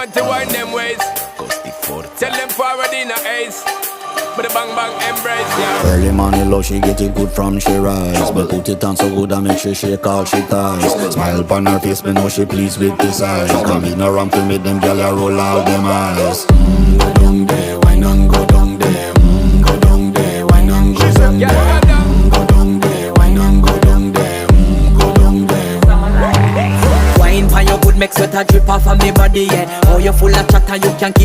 want to wind them ways. Tell them forward in a ace. But the bang bang embrace, yeah. Early morning love, she get it good from she rise. But put it on so good I make she shake all she ties. Smile upon her face, me know she pleased with this eyes. Come in around to make them gyal a roll out them eyes. Go down there, wine and go down there. Go down there, wine and go down there. Go down there, wine and go down there. Go down there. Wine for your good make sweat a drip off of me body, yeah. Oh, you full of chatter, you can keep